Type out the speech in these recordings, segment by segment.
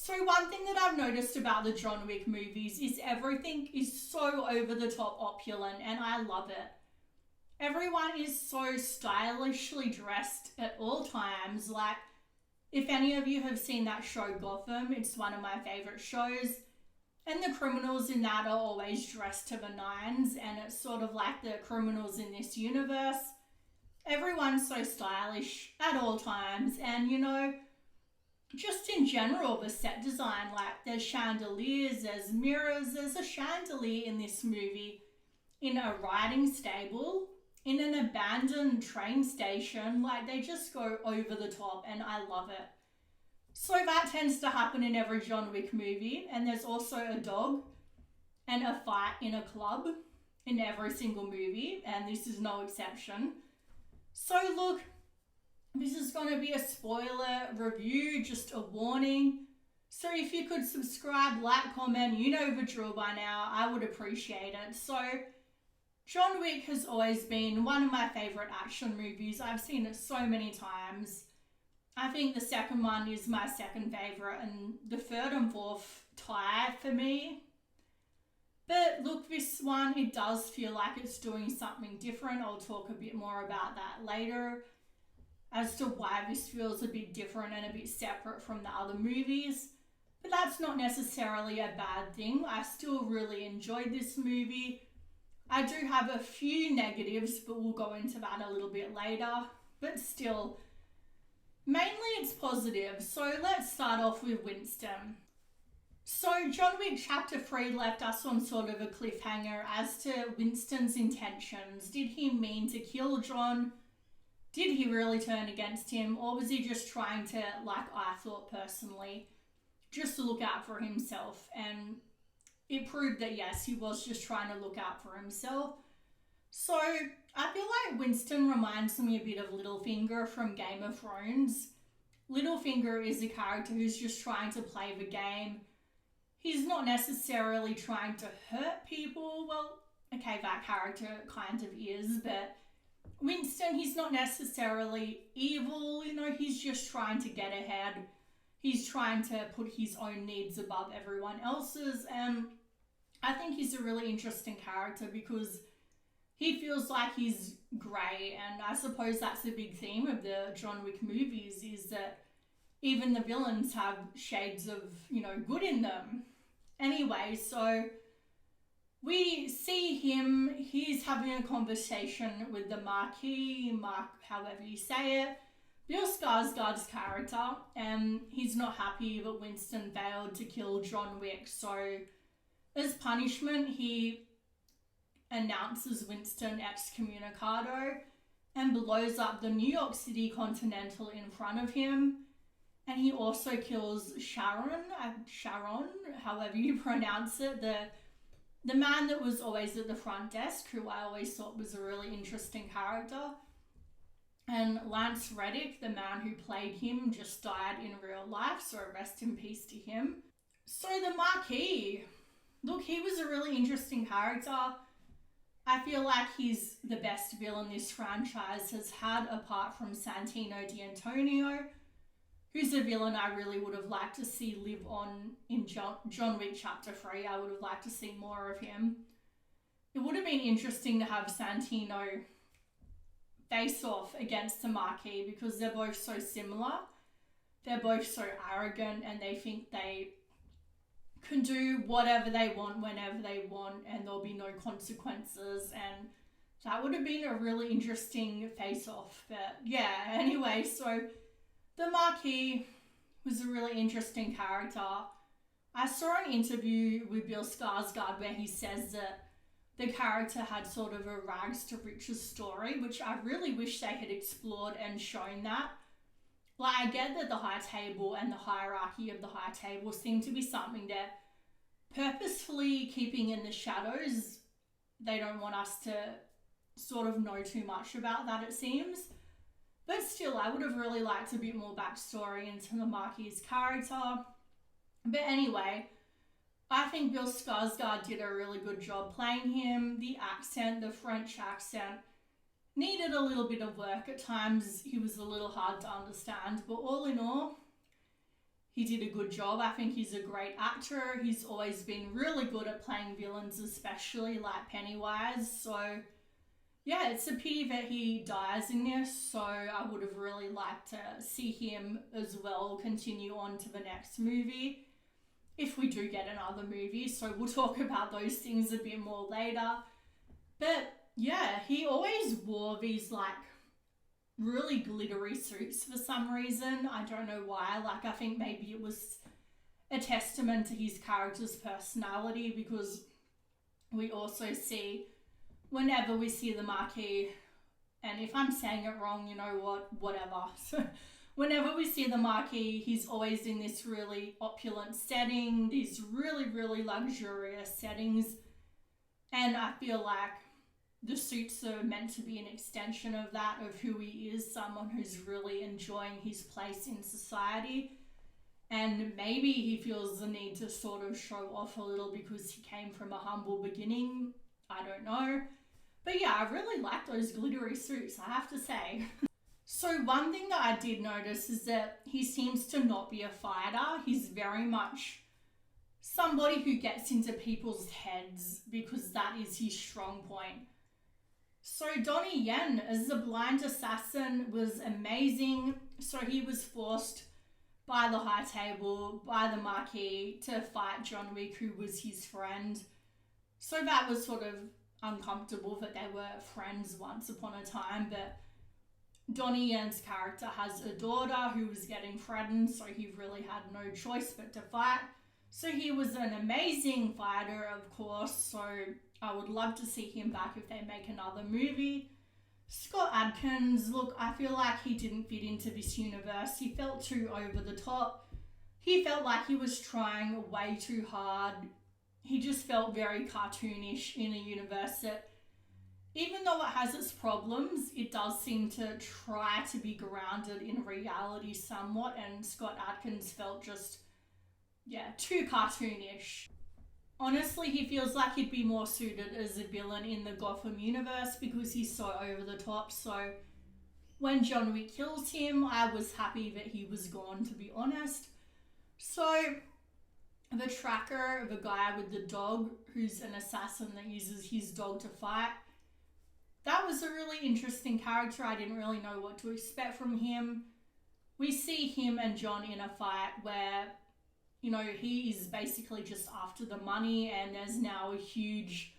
So one thing that I've noticed about the John Wick movies is everything is so over the top opulent, and I love it. Everyone is so stylishly dressed at all times. Like, if any of you have seen that show Gotham, it's one of my favourite shows. And the criminals in that are always dressed to the nines, and it's sort of like the criminals in this universe. Everyone's so stylish at all times, and just in general, the set design, like there's chandeliers, there's mirrors, there's a chandelier in this movie in a riding stable, in an abandoned train station. Like, they just go over the top, and I love it. So that tends to happen in every John Wick movie, and there's also a dog and a fight in a club in every single movie, and this is no exception. So look, this is going to be a spoiler review, just a warning. So if you could subscribe, like, comment, you know the drill by now, I would appreciate it. So John Wick has always been one of my favourite action movies. I've seen it so many times. I think the second one is my second favourite, and the third and fourth tie for me. But look, this one, it does feel like it's doing something different. I'll talk a bit more about that later as to why this feels a bit different and a bit separate from the other movies. But that's not necessarily a bad thing. I still really enjoyed this movie. I do have a few negatives, but we'll go into that a little bit later. But still, mainly it's positive. So let's start off with Winston. So John Wick Chapter 3 left us on sort of a cliffhanger as to Winston's intentions. Did he mean to kill John? Did he really turn against him? Or was he just trying to, like I thought personally, just to look out for himself? And it proved that yes, he was just trying to look out for himself. So I feel like Winston reminds me a bit of Littlefinger from Game of Thrones. Littlefinger is a character who's just trying to play the game. He's not necessarily trying to hurt people. Well, okay, that character kind of is, but Winston, he's not necessarily evil, he's just trying to get ahead. He's trying to put his own needs above everyone else's, and I think he's a really interesting character because he feels like he's grey, and I suppose that's a big theme of the John Wick movies, is that even the villains have shades of, good in them. Anyway, so we see him, he's having a conversation with the Marquis, however you say it, Bill Skarsgård's character, and he's not happy that Winston failed to kill John Wick. So as punishment, he announces Winston excommunicado and blows up the New York City Continental in front of him. And he also kills Sharon, however you pronounce it, the man that was always at the front desk, who I always thought was a really interesting character. And Lance Reddick, the man who played him, just died in real life, so rest in peace to him. So the Marquis, look, he was a really interesting character. I feel like he's the best villain this franchise has had, apart from Santino D'Antonio, who's a villain I really would have liked to see live on in John Wick Chapter 3. I would have liked to see more of him. It would have been interesting to have Santino face off against the Marquis because they're both so similar. They're both so arrogant, and they think they can do whatever they want whenever they want, and there'll be no consequences, and that would have been a really interesting face-off. But yeah, anyway, so the Marquis was a really interesting character. I saw an interview with Bill Skarsgård where he says that the character had sort of a rags to riches story, which I really wish they had explored and shown that. Like, I get that the high table and the hierarchy of the high table seem to be something they're purposefully keeping in the shadows. They don't want us to sort of know too much about that, it seems. But still, I would have really liked a bit more backstory into the Marquis' character. But anyway, I think Bill Skarsgård did a really good job playing him. The accent, the French accent, needed a little bit of work. At times, he was a little hard to understand. But all in all, he did a good job. I think he's a great actor. He's always been really good at playing villains, especially like Pennywise. So yeah, it's a pity that he dies in this. So I would have really liked to see him as well continue on to the next movie, if we do get another movie. So we'll talk about those things a bit more later. But yeah, he always wore these like really glittery suits for some reason. I don't know why. Like, I think maybe it was a testament to his character's personality, because we also see, whenever we see the Marquis, and if I'm saying it wrong, you know what, whatever. So whenever we see the Marquis, he's always in this really opulent setting, these really, really luxurious settings. And I feel like the suits are meant to be an extension of that, of who he is, someone who's really enjoying his place in society. And maybe he feels the need to sort of show off a little because he came from a humble beginning. I don't know. But yeah, I really like those glittery suits, I have to say. So one thing that I did notice is that he seems to not be a fighter. He's very much somebody who gets into people's heads, because that is his strong point. So Donnie Yen as the blind assassin was amazing. So he was forced by the High Table, by the Marquis, to fight John Wick, who was his friend. So that was sort of uncomfortable that they were friends once upon a time. But Donnie Yen's character has a daughter who was getting threatened, so he really had no choice but to fight. So he was an amazing fighter, of course, so I would love to see him back if they make another movie. Scott Adkins, look, I feel like he didn't fit into this universe. He felt too over the top. He felt like he was trying way too hard. He just felt very cartoonish in a universe that, even though it has its problems, it does seem to try to be grounded in reality somewhat, and Scott Adkins felt just, yeah, too cartoonish. Honestly, he feels like he'd be more suited as a villain in the Gotham universe because he's so over the top. So when John Wick kills him, I was happy that he was gone, to be honest. So the tracker, the guy with the dog, who's an assassin that uses his dog to fight, that was a really interesting character. I didn't really know what to expect from him. We see him and John in a fight where, you know, he is basically just after the money, and there's now a huge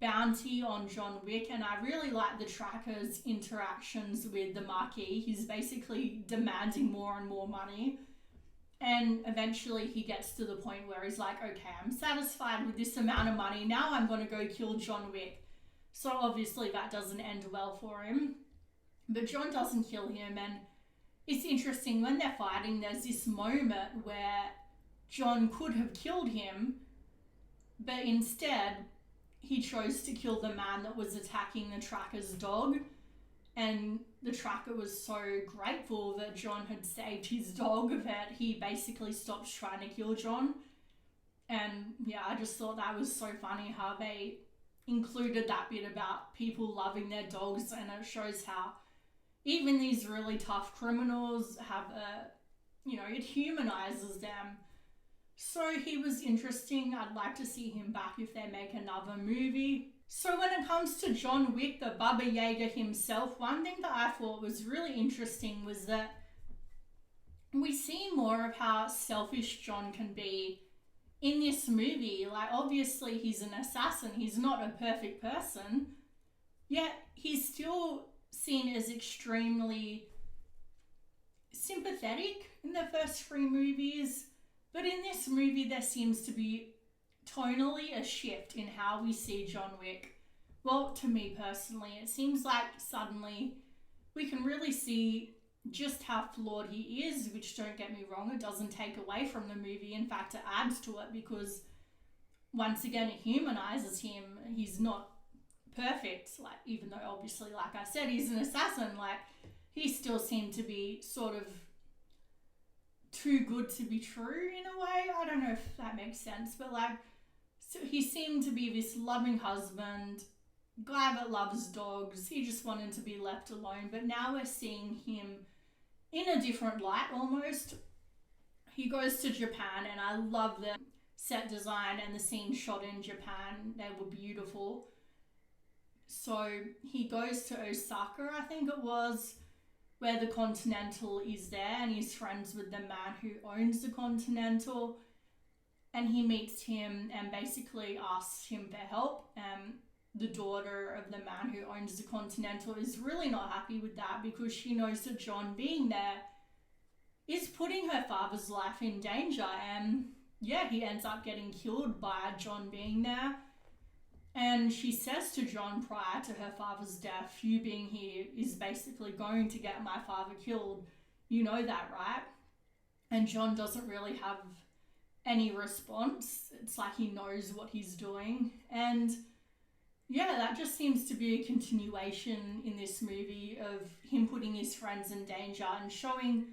bounty on John Wick, and I really like the tracker's interactions with the Marquis. He's basically demanding more and more money, and eventually he gets to the point where he's like, okay, I'm satisfied with this amount of money, now I'm going to go kill John Wick. So obviously that doesn't end well for him, but John doesn't kill him. And it's interesting, when they're fighting, there's this moment where John could have killed him, but instead he chose to kill the man that was attacking the tracker's dog. And the tracker was so grateful that John had saved his dog that he basically stopped trying to kill John. And yeah, I just thought that was so funny how they included that bit about people loving their dogs, and it shows how even these really tough criminals have a, you know, it humanizes them. So he was interesting. I'd like to see him back if they make another movie. So when it comes to John Wick, the Baba Yaga himself, one thing that I thought was really interesting was that we see more of how selfish John can be in this movie. Like, obviously he's an assassin, he's not a perfect person, yet he's still seen as extremely sympathetic in the first 3 movies. But in this movie, there seems to be tonally a shift in how we see John Wick. Well, to me personally, it seems like suddenly we can really see just how flawed he is, which, don't get me wrong, it doesn't take away from the movie. In fact, it adds to it, because once again, it humanizes him. He's not perfect, like, even though obviously, like I said, he's an assassin, like, he still seemed to be sort of too good to be true in a way. I don't know if that makes sense, but like, so he seemed to be this loving husband, guy that loves dogs. He just wanted to be left alone, but now we're seeing him in a different light almost. he goes to Japan, and I love the set design and the scenes shot in Japan. They were beautiful. So he goes to Osaka, I think it was, where the Continental is there, and he's friends with the man who owns the Continental, and he meets him and basically asks him for help. The daughter of the man who owns the Continental is really not happy with that because she knows that John being there is putting her father's life in danger, and yeah, he ends up getting killed by John being there. And she says to John prior to her father's death, you being here is basically going to get my father killed. You know that, right? And John doesn't really have any response. It's like he knows what he's doing. And yeah, that just seems to be a continuation in this movie of him putting his friends in danger and showing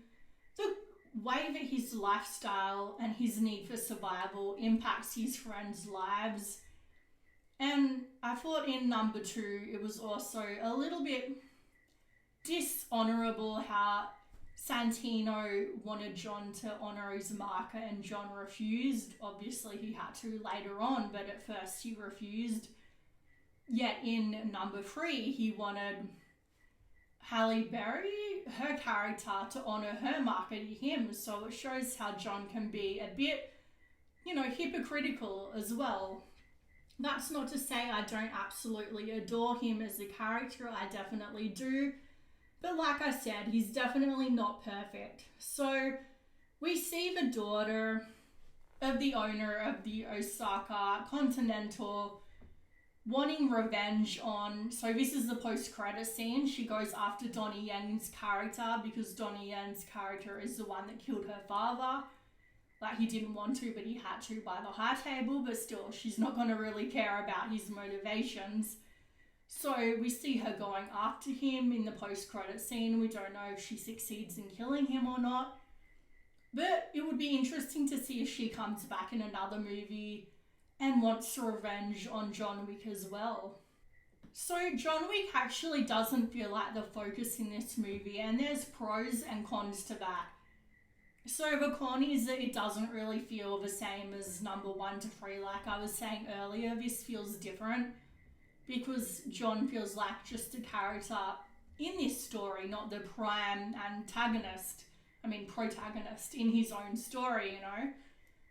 the way that his lifestyle and his need for survival impacts his friends' lives. And I thought in number 2, it was also a little bit dishonourable how Santino wanted John to honour his marker and John refused. Obviously he had to later on, but at first he refused. Yet in number 3, he wanted Halle Berry, her character, to honour her marker to him. So it shows how John can be a bit, hypocritical as well. That's not to say I don't absolutely adore him as a character, I definitely do. But like I said, he's definitely not perfect. So we see the daughter of the owner of the Osaka Continental wanting revenge on, so this is the post-credit scene. She goes after Donnie Yen's character because Donnie Yen's character is the one that killed her father. Like, he didn't want to, but he had to by the high table, but still, she's not going to really care about his motivations. So we see her going after him in the post-credit scene. We don't know if she succeeds in killing him or not. But it would be interesting to see if she comes back in another movie and wants revenge on John Wick as well. So John Wick actually doesn't feel like the focus in this movie, and there's pros and cons to that. So the con is that it doesn't really feel the same as number 1 to 3. Like I was saying earlier, this feels different because John feels like just a character in this story, not the prime protagonist in his own story,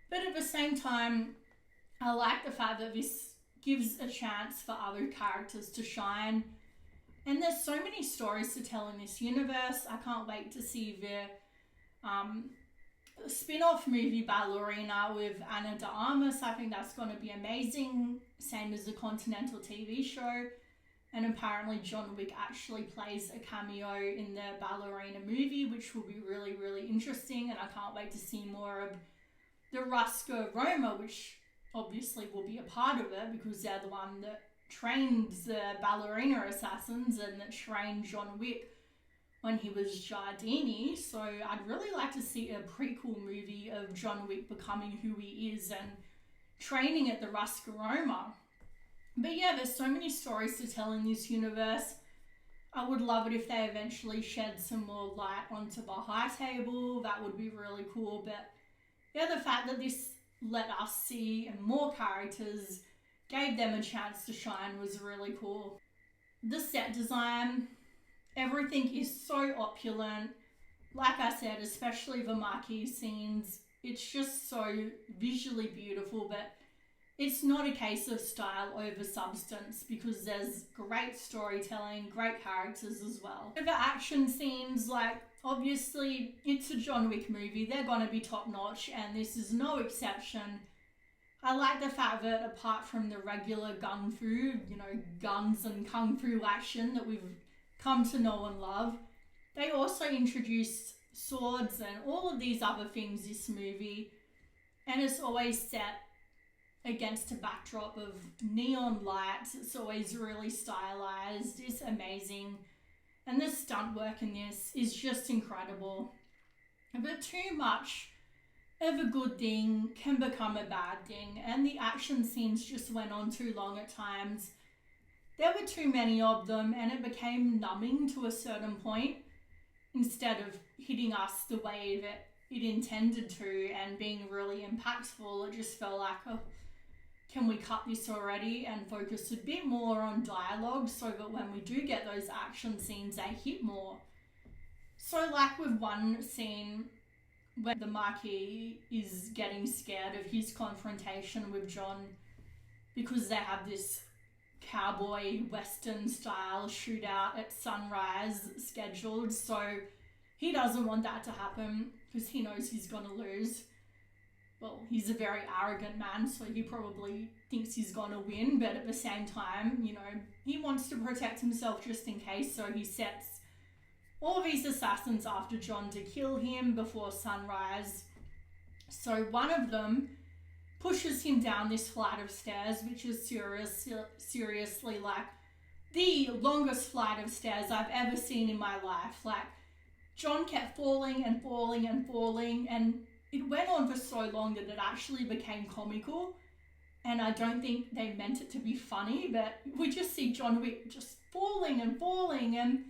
But at the same time, I like the fact that this gives a chance for other characters to shine. And there's so many stories to tell in this universe. I can't wait to see the spin-off movie Ballerina with Ana de Armas. I think that's going to be amazing. Same as the Continental TV show. And apparently John Wick actually plays a cameo in the Ballerina movie, which will be really, really interesting. And I can't wait to see more of the Ruska Roma, which obviously will be a part of it because they're the one that trained the ballerina assassins and that trained John Wick when he was Giardini. So I'd really like to see a prequel movie of John Wick becoming who he is and training at the Ruska Roma. But yeah, there's so many stories to tell in this universe. I would love it if they eventually shed some more light onto the high table. That would be really cool. But yeah, the fact that this let us see more characters, gave them a chance to shine, was really cool. The set design, everything is so opulent. Like I said, especially the marquee scenes, it's just so visually beautiful, but it's not a case of style over substance because there's great storytelling, great characters as well. The action scenes, obviously it's a John Wick movie, they're gonna be top notch, and this is no exception. I like the fact that apart from the regular gun fu, guns and kung fu action that we've come to know and love, they also introduced swords and all of these other things this movie, and it's always set against a backdrop of neon lights. It's always really stylized. It's amazing. And the stunt work in this is just incredible. But too much of a good thing can become a bad thing, and the action scenes just went on too long at times. There were too many of them, and it became numbing to a certain point instead of hitting us the way that it intended to and being really impactful. It just felt like, oh, can we cut this already and focus a bit more on dialogue so that when we do get those action scenes, they hit more. So like with one scene where the Marquis is getting scared of his confrontation with John because they have this cowboy western style shootout at sunrise scheduled, so he doesn't want that to happen because he knows he's gonna lose. Well, he's a very arrogant man, so he probably thinks he's gonna win, but at the same time, you know, he wants to protect himself just in case, so he sets all of these assassins after John to kill him before sunrise. So one of them pushes him down this flight of stairs, which is seriously like the longest flight of stairs I've ever seen in my life. Like, John kept falling and falling and falling, and it went on for so long that it actually became comical. And I don't think they meant it to be funny, but we just see John Wick just falling and falling, and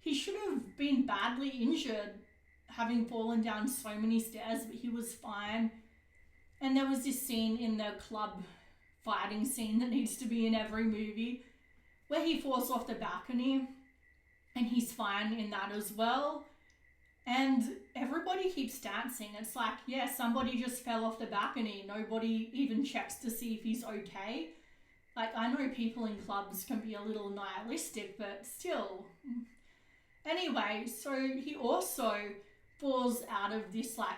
he should have been badly injured having fallen down so many stairs, but he was fine. And there was this scene in the club fighting scene that needs to be in every movie where he falls off the balcony, and he's fine in that as well. And everybody keeps dancing. It's like, yeah, somebody just fell off the balcony. Nobody even checks to see if he's okay. Like, I know people in clubs can be a little nihilistic, but still. Anyway, so he also falls out of this, like,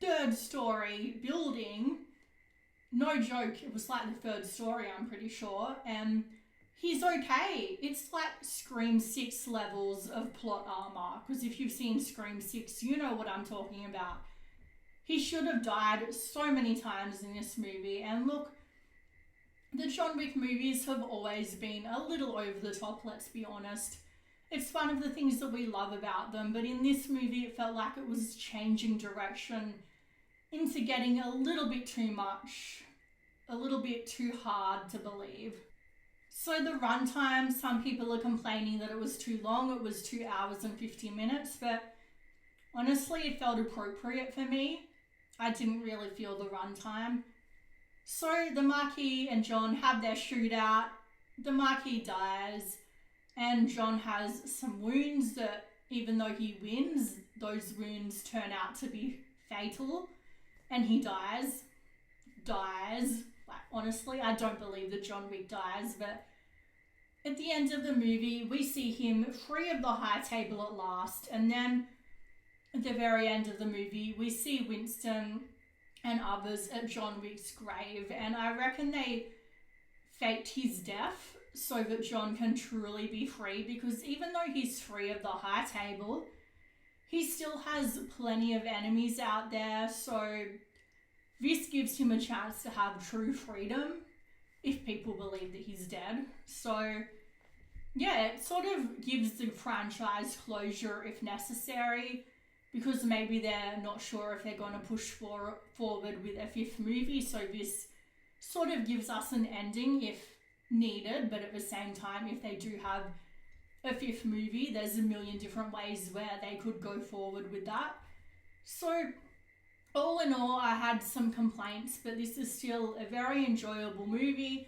third-story building. No joke, it was like the third story, I'm pretty sure. And he's okay. It's like Scream 6 levels of plot armor, because if you've seen Scream 6, you know what I'm talking about. He should have died so many times in this movie. And look, the John Wick movies have always been a little over the top, let's be honest. It's one of the things that we love about them, but in this movie it felt like it was changing direction into getting a little bit too much, a little bit too hard to believe. So the runtime, some people are complaining that it was too long. It was 2 hours and 50 minutes, but honestly, it felt appropriate for me. I didn't really feel the runtime. So the Marquis and John have their shootout. The Marquis dies, and John has some wounds that, even though he wins, those wounds turn out to be fatal, and he dies. Like, honestly, I don't believe that John Wick dies, but at the end of the movie, we see him free of the high table at last, and then at the very end of the movie, we see Winston and others at John Wick's grave, and I reckon they faked his death so that John can truly be free, because even though he's free of the high table, he still has plenty of enemies out there, so this gives him a chance to have true freedom if people believe that he's dead. So, yeah, it sort of gives the franchise closure if necessary, because maybe they're not sure if they're going to push forward with a fifth movie, so this sort of gives us an ending if needed, but at the same time, if they do have a fifth movie, there's a million different ways where they could go forward with that. So, all in all, I had some complaints, but this is still a very enjoyable movie.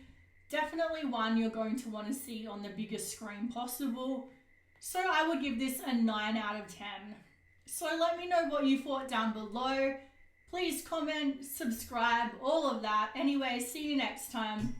Definitely one you're going to want to see on the biggest screen possible. So I would give this a 9 out of 10. So let me know what you thought down below. Please comment, subscribe, all of that. Anyway, see you next time.